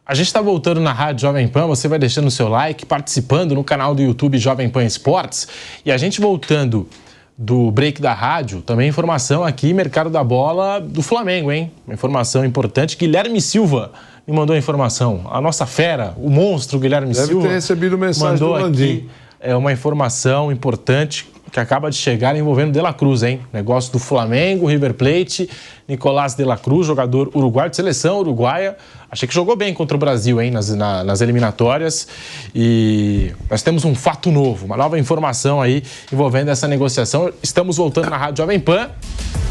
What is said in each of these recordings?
A gente está voltando na Rádio Jovem Pan, você vai deixando o seu like, participando no canal do YouTube Jovem Pan Esportes. E a gente voltando do break da rádio, também informação aqui, mercado da bola do Flamengo, hein? Uma informação importante, Guilherme Silva me mandou a informação. A nossa fera, o monstro Guilherme Silva... Deve ter recebido mensagem do Landim. É uma informação importante que acaba de chegar envolvendo De La Cruz, hein? Negócio do Flamengo, River Plate, Nicolás De La Cruz, jogador uruguaio de seleção uruguaia. Achei que jogou bem contra o Brasil, hein, nas eliminatórias. E nós temos um fato novo, uma nova informação aí envolvendo essa negociação. Estamos voltando na Rádio Jovem Pan.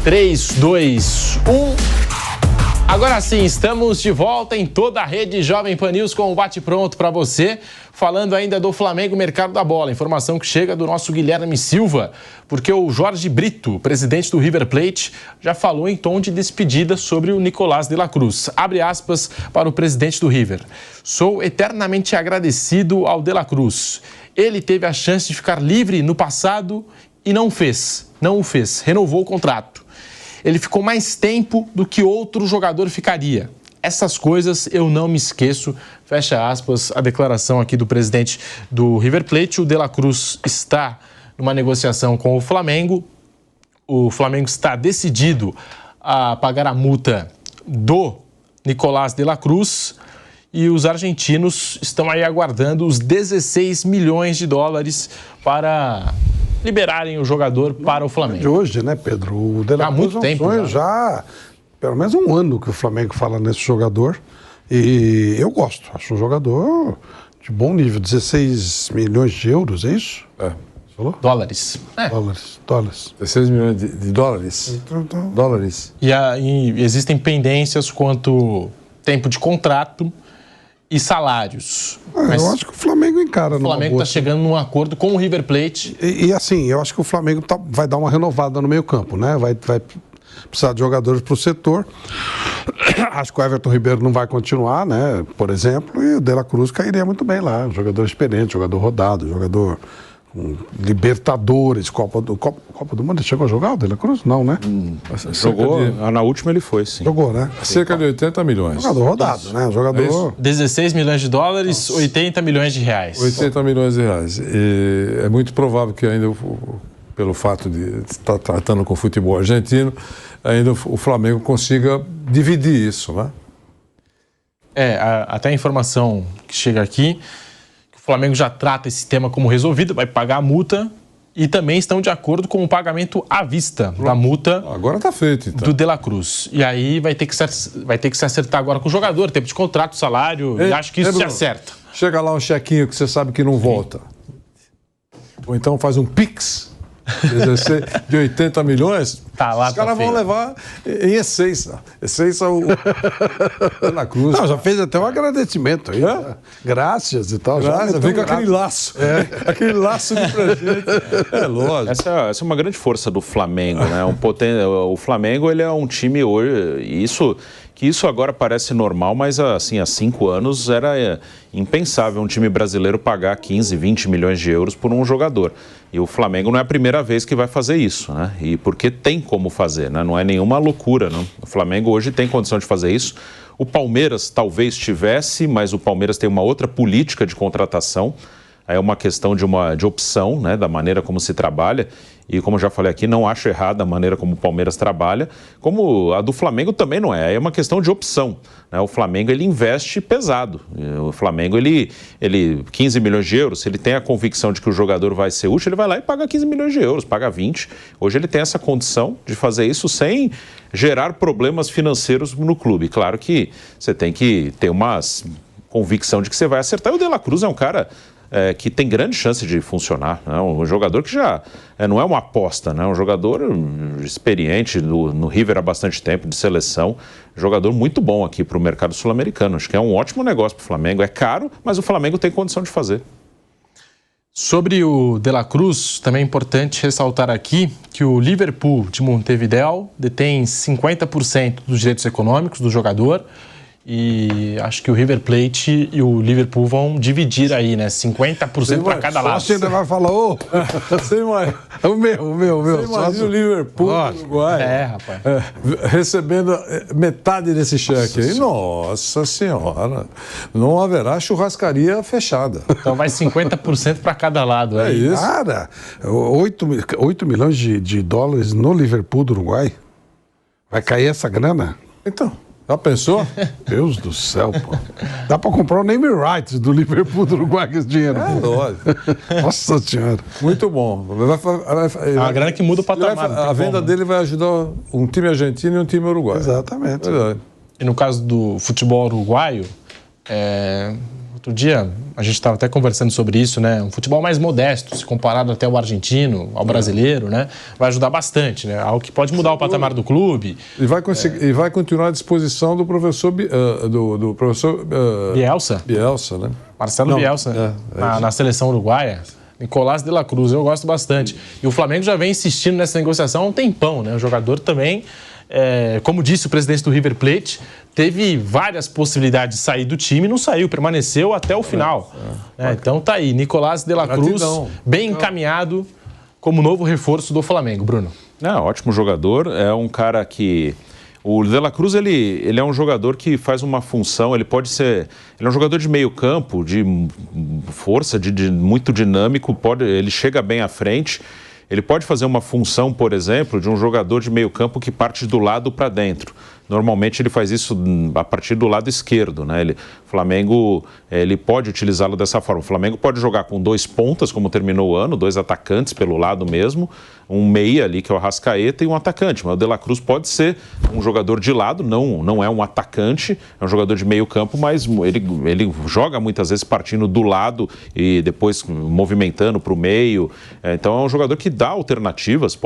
3, 2, 1... Agora sim, estamos de volta em toda a rede Jovem Pan News com o bate-pronto para você. Falando ainda do Flamengo, mercado da bola. Informação que chega do nosso Guilherme Silva, porque o Jorge Brito, presidente do River Plate, já falou em tom de despedida sobre o Nicolás De La Cruz. Abre aspas para o presidente do River. Sou eternamente agradecido ao De La Cruz. Ele teve a chance de ficar livre no passado e não o fez. Renovou o contrato. Ele ficou mais tempo do que outro jogador ficaria. Essas coisas eu não me esqueço. Fecha aspas, a declaração aqui do presidente do River Plate. O De La Cruz está numa negociação com o Flamengo. O Flamengo está decidido a pagar a multa do Nicolás De La Cruz. E os argentinos estão aí aguardando os 16 milhões de dólares para liberarem o jogador para o Flamengo. De hoje, né, Pedro? O De La Cruz já pelo menos um ano que o Flamengo fala nesse jogador. E eu gosto. Acho um jogador de bom nível. 16 milhões de euros, é isso? É. Falou? Dólares. É. Dólares. 16 milhões de dólares? Dólares. E existem pendências quanto tempo de contrato e salários. Eu acho que o Flamengo encara. O Flamengo está chegando num acordo com o River Plate. E assim, eu acho que o Flamengo vai dar uma renovada no meio campo, né? Vai precisar de jogadores para o setor. Acho que o Everton Ribeiro não vai continuar, né? Por exemplo, e o De La Cruz cairia muito bem lá. Jogador experiente, jogador rodado, jogador com Libertadores, Copa do Mundo. Ele chegou a jogar o De La Cruz? Não, né? Jogou, na última ele foi, sim. Jogou, né? Cerca de 80 milhões. Jogador rodado, né? Jogador... 16 milhões de dólares, 80 milhões de reais. 80 milhões de reais. E é muito provável que ainda, pelo fato de estar tratando com o futebol argentino, ainda o Flamengo consiga dividir isso, né? Até a informação que chega aqui, que o Flamengo já trata esse tema como resolvido, vai pagar a multa e também estão de acordo com o pagamento à vista da multa. Agora está feito, então. Do De La Cruz. E aí vai ter que se acertar agora com o jogador, tempo de contrato, salário, e acho que isso se acerta. Chega lá um chequinho que você sabe que não volta. Ou então faz um Pix de 80 milhões, tá lá, os caras vão levar em essência. Essência o De La Cruz. Não, já fez até um agradecimento aí. Né? Graças e tal. Graças, vem com aquele laço. Aquele laço de presente. É lógico. Essa é uma grande força do Flamengo, né? O Flamengo, ele é um time hoje, isso agora parece normal, mas assim, há 5 anos era impensável um time brasileiro pagar 15, 20 milhões de euros por um jogador. E o Flamengo não é a primeira vez que vai fazer isso, né? E porque tem como fazer, né? Não é nenhuma loucura, não. O Flamengo hoje tem condição de fazer isso. O Palmeiras talvez tivesse, mas o Palmeiras tem uma outra política de contratação. É uma questão de opção, né, da maneira como se trabalha. E como eu já falei aqui, não acho errada a maneira como o Palmeiras trabalha, como a do Flamengo também não é. É uma questão de opção, né? O Flamengo, ele investe pesado. O Flamengo, ele 15 milhões de euros, se ele tem a convicção de que o jogador vai ser útil, ele vai lá e paga 15 milhões de euros, paga 20. Hoje ele tem essa condição de fazer isso sem gerar problemas financeiros no clube. Claro que você tem que ter uma convicção de que você vai acertar. E o De La Cruz é um cara... que tem grande chance de funcionar, né? Um jogador que já não é uma aposta, né? Um jogador experiente no River há bastante tempo, de seleção, jogador muito bom aqui para o mercado sul-americano. Acho que é um ótimo negócio para o Flamengo, é caro, mas o Flamengo tem condição de fazer. Sobre o De La Cruz, também é importante ressaltar aqui que o Liverpool de Montevideo detém 50% dos direitos econômicos do jogador E acho que o River Plate e o Liverpool vão dividir aí, né? 50% para cada lado. Você ainda vai falar, o meu. Você imagina o Liverpool do Uruguai rapaz. Recebendo metade desse cheque aí. Nossa Senhora. Não haverá churrascaria fechada. Então vai 50% para cada lado. É isso. Cara, 8 milhões de dólares no Liverpool do Uruguai. Vai cair essa grana? Então, já pensou? Deus do céu, pô. Dá pra comprar o name rights do Liverpool do Uruguai com esse dinheiro. É lógico. Nossa Senhora. Muito bom. É uma grana que muda o patamar. A venda dele vai ajudar um time argentino e um time uruguaio. Exatamente. Verdade. E no caso do futebol uruguaio, outro dia a gente estava até conversando sobre isso, né? Um futebol mais modesto, se comparado até ao argentino, ao brasileiro, né? Vai ajudar bastante, né? Algo que pode mudar o patamar do clube. E vai continuar à disposição do professor Bielsa, né? Marcelo Bielsa, na seleção uruguaia. Nicolás de la Cruz, eu gosto bastante. E o Flamengo já vem insistindo nessa negociação há um tempão, né? O jogador também, como disse o presidente do River Plate, teve várias possibilidades de sair do time e não saiu, permaneceu até o final. Então tá aí, Nicolás de la Cruz, bem encaminhado como novo reforço do Flamengo, Bruno. Ótimo jogador, é um cara que... O De La Cruz, ele é um jogador que faz uma função, ele é um jogador de meio campo, de força, muito dinâmico, ele chega bem à frente, ele pode fazer uma função, por exemplo, de um jogador de meio campo que parte do lado para dentro. Normalmente ele faz isso a partir do lado esquerdo, né? O Flamengo ele pode utilizá-lo dessa forma. O Flamengo pode jogar com 2 pontas, como terminou o ano, 2 atacantes pelo lado mesmo, um meia ali que é o Arrascaeta e um atacante. Mas o De La Cruz pode ser um jogador de lado, não é um atacante, é um jogador de meio campo, mas ele joga muitas vezes partindo do lado e depois movimentando para o meio. Então é um jogador que dá alternativas,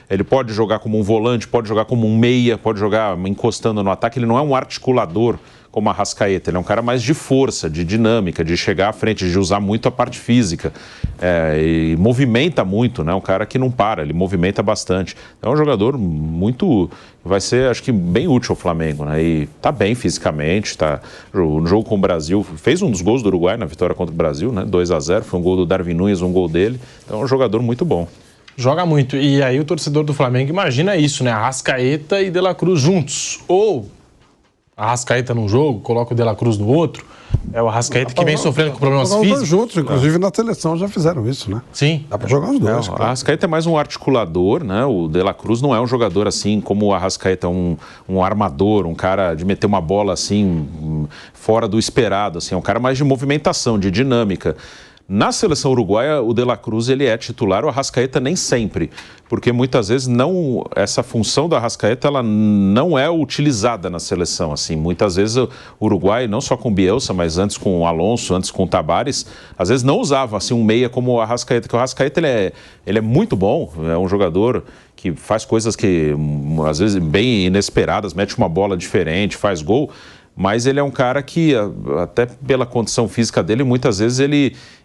ele pode jogar como um volante, pode jogar como um meia, pode jogar encostando no ataque. Ele não é um articulador como a Arrascaeta, ele é um cara mais de força, de dinâmica, de chegar à frente, de usar muito a parte física, e movimenta muito, né? Um cara que não para, ele movimenta bastante. É um jogador vai ser, acho que, bem útil ao Flamengo, né? E tá bem fisicamente, no jogo com o Brasil, fez um dos gols do Uruguai na vitória contra o Brasil, né? 2-0, foi um gol do Darwin Núñez, um gol dele, então é um jogador muito bom. Joga muito, e aí o torcedor do Flamengo imagina isso, né? Arrascaeta e De La Cruz juntos, ou Arrascaeta num jogo, coloca o De La Cruz no outro. É o Arrascaeta que vem sofrendo com problemas físicos. Juntos, inclusive na seleção já fizeram isso, né? Sim. Dá pra jogar os dois. O Arrascaeta é mais um articulador, né? O De La Cruz não é um jogador assim como o Arrascaeta, um armador, um cara de meter uma bola assim fora do esperado, assim, é um cara mais de movimentação, de dinâmica. Na seleção uruguaia, o De La Cruz ele é titular, o Arrascaeta nem sempre, porque muitas vezes essa função do Arrascaeta ela não é utilizada na seleção. Assim, muitas vezes o Uruguai, não só com o Bielsa, mas antes com o Alonso, antes com o Tabares, às vezes não usava assim, um meia como o Arrascaeta, porque o Arrascaeta ele é muito bom, é um jogador que faz coisas que às vezes bem inesperadas, mete uma bola diferente, faz gol, mas ele é um cara que, até pela condição física dele, muitas vezes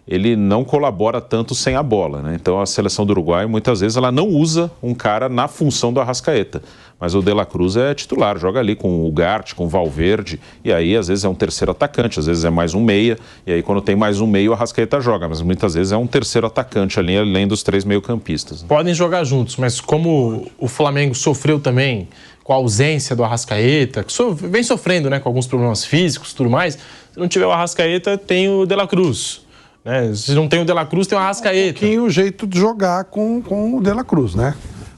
ele não colabora tanto sem a bola, né? Então a seleção do Uruguai, muitas vezes, ela não usa um cara na função do Arrascaeta. Mas o De La Cruz é titular, joga ali com o Ugarte, com o Valverde, e aí às vezes é um terceiro atacante, às vezes é mais um meia, e aí quando tem mais um meia o Arrascaeta joga, mas muitas vezes é um terceiro atacante ali, além dos 3 meio-campistas. Podem jogar juntos, mas como o Flamengo sofreu também com a ausência do Arrascaeta, que vem sofrendo, né, com alguns problemas físicos e tudo mais, se não tiver o Arrascaeta, tem o De La Cruz. Né? Se não tem o De La Cruz, tem o Arrascaeta. Um pouquinho o jeito de jogar com o De La Cruz, né?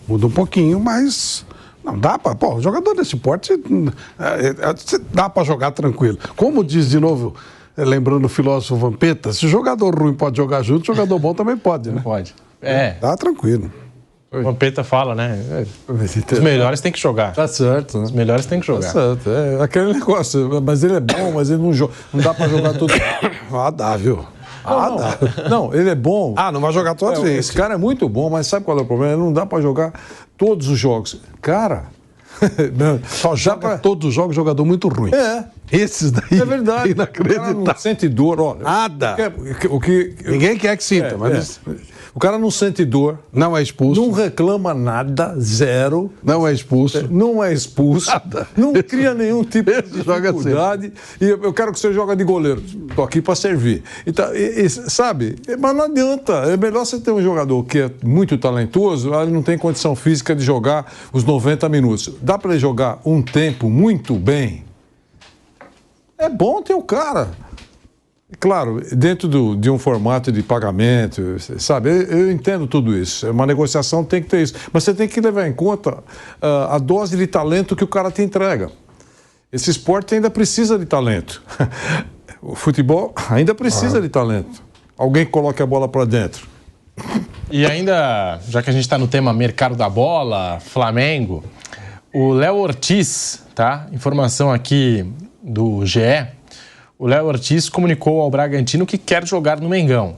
Muda um pouquinho, mas não dá para... Pô, jogador desse porte, dá para jogar tranquilo. Como diz de novo, lembrando o filósofo Vampeta, se jogador ruim pode jogar junto, jogador bom também pode, né? Pode. Dá tranquilo. O Vampeta fala, né? Os melhores têm que jogar. Tá certo, né? Os melhores têm que jogar. Tá certo. É aquele negócio, mas ele é bom, mas ele não joga. Não dá para jogar tudo. Dá, viu? Não, ele é bom. Não vai jogar todas as vezes. Esse cara é muito bom, mas sabe qual é o problema? Não dá para jogar todos os jogos. Cara, só joga todos os jogos jogador muito ruim. Esses daí. É verdade. Inacreditável. Não sente dor, olha. Nada. O que ninguém quer que sinta, mas O cara não sente dor. Não é expulso. Não reclama nada, zero. Não é expulso. Não é expulso. Não cria nenhum tipo de dificuldade. E eu quero que você jogue de goleiro. Estou aqui para servir. Então, sabe? Mas não adianta. É melhor você ter um jogador que é muito talentoso, ele não tem condição física de jogar os 90 minutos. Dá para ele jogar um tempo muito bem. É bom ter o cara. Claro, dentro de um formato de pagamento, sabe? Eu entendo tudo isso. Uma negociação tem que ter isso. Mas você tem que levar em conta a dose de talento que o cara te entrega. Esse esporte ainda precisa de talento. O futebol ainda precisa de talento. Alguém que coloque a bola para dentro. E ainda, já que a gente está no tema mercado da bola, Flamengo, o Léo Ortiz, tá? Informação aqui do GE. O Léo Ortiz comunicou ao Bragantino que quer jogar no Mengão.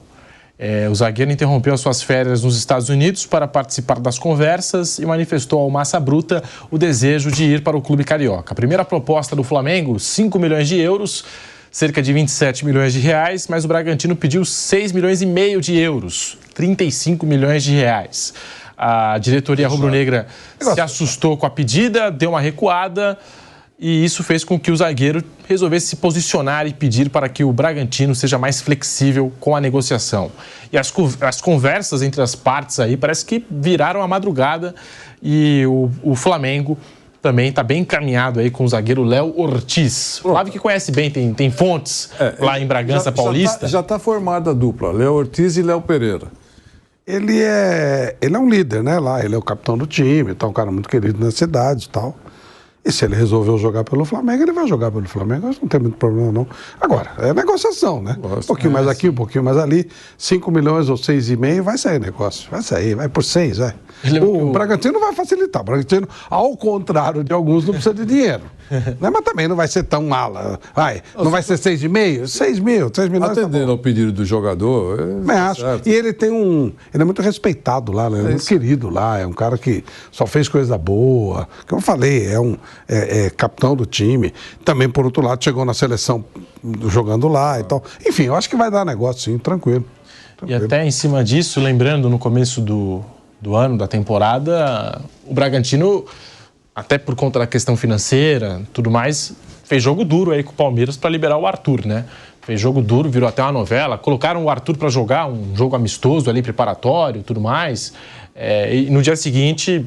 O zagueiro interrompeu as suas férias nos Estados Unidos para participar das conversas e manifestou ao Massa Bruta o desejo de ir para o clube carioca. A primeira proposta do Flamengo, 5 milhões de euros, cerca de 27 milhões de reais, mas o Bragantino pediu 6 milhões e meio de euros, 35 milhões de reais. A diretoria rubro-negra se assustou com a pedida, deu uma recuada e isso fez com que o zagueiro resolvesse se posicionar e pedir para que o Bragantino seja mais flexível com a negociação. E as conversas entre as partes aí parece que viraram a madrugada e o Flamengo também está bem encaminhado aí com o zagueiro Léo Ortiz. O Flávio que conhece bem, tem fontes lá em Bragança Paulista. Já tá formada a dupla, Léo Ortiz e Léo Pereira. Ele é um líder, né? Lá, ele é o capitão do time, tá um cara muito querido na cidade e tal. E se ele resolveu jogar pelo Flamengo, ele vai jogar pelo Flamengo. Acho que não tem muito problema, não. Agora, é negociação, né? Um pouquinho mais aqui, um pouquinho mais ali. 5 milhões ou 6,5, vai sair negócio. Vai sair, vai por 6, vai. O Bragantino vai facilitar. O Bragantino, ao contrário de alguns, não precisa de dinheiro. Né? Mas também não vai ser tão mala. Não vai ser 6,5? 6 mil, 6 milhões. Atendendo ao pedido do jogador. Acho. Certo. E ele ele é muito respeitado lá, né? Ele é muito querido lá. É um cara que só fez coisa boa. Como eu falei, é capitão do time. Também, por outro lado, chegou na seleção jogando lá e tal. Enfim, eu acho que vai dar negócio, sim, tranquilo. E até em cima disso, lembrando, no começo do ano, da temporada, o Bragantino, até por conta da questão financeira, tudo mais, fez jogo duro aí com o Palmeiras para liberar o Arthur, né? Fez jogo duro, virou até uma novela. Colocaram o Arthur para jogar um jogo amistoso ali, preparatório, tudo mais. E no dia seguinte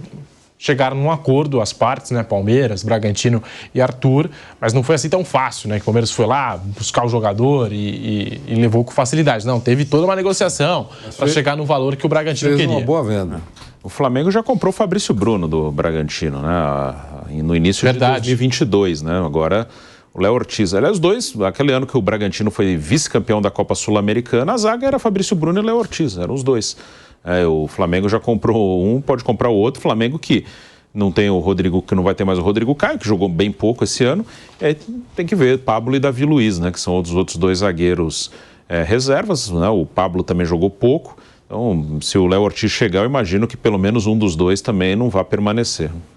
chegaram num acordo as partes, né? Palmeiras, Bragantino e Arthur, mas não foi assim tão fácil, né? Que o Palmeiras foi lá buscar o jogador e levou com facilidade. Não, teve toda uma negociação para chegar no valor que o Bragantino queria. Fez uma boa venda. O Flamengo já comprou o Fabrício Bruno do Bragantino, né? No início de 2022, né? Agora o Léo Ortiz. Aliás, os dois, aquele ano que o Bragantino foi vice-campeão da Copa Sul-Americana, a zaga era Fabrício Bruno e Léo Ortiz, eram os dois. O Flamengo já comprou um, pode comprar o outro. Flamengo que não tem o Rodrigo, que não vai ter mais o Rodrigo Caio, que jogou bem pouco esse ano. E aí tem que ver Pablo e Davi Luiz, né? Que são os outros dois zagueiros reservas, né? O Pablo também jogou pouco. Então, se o Léo Ortiz chegar, eu imagino que pelo menos um dos dois também não vai permanecer.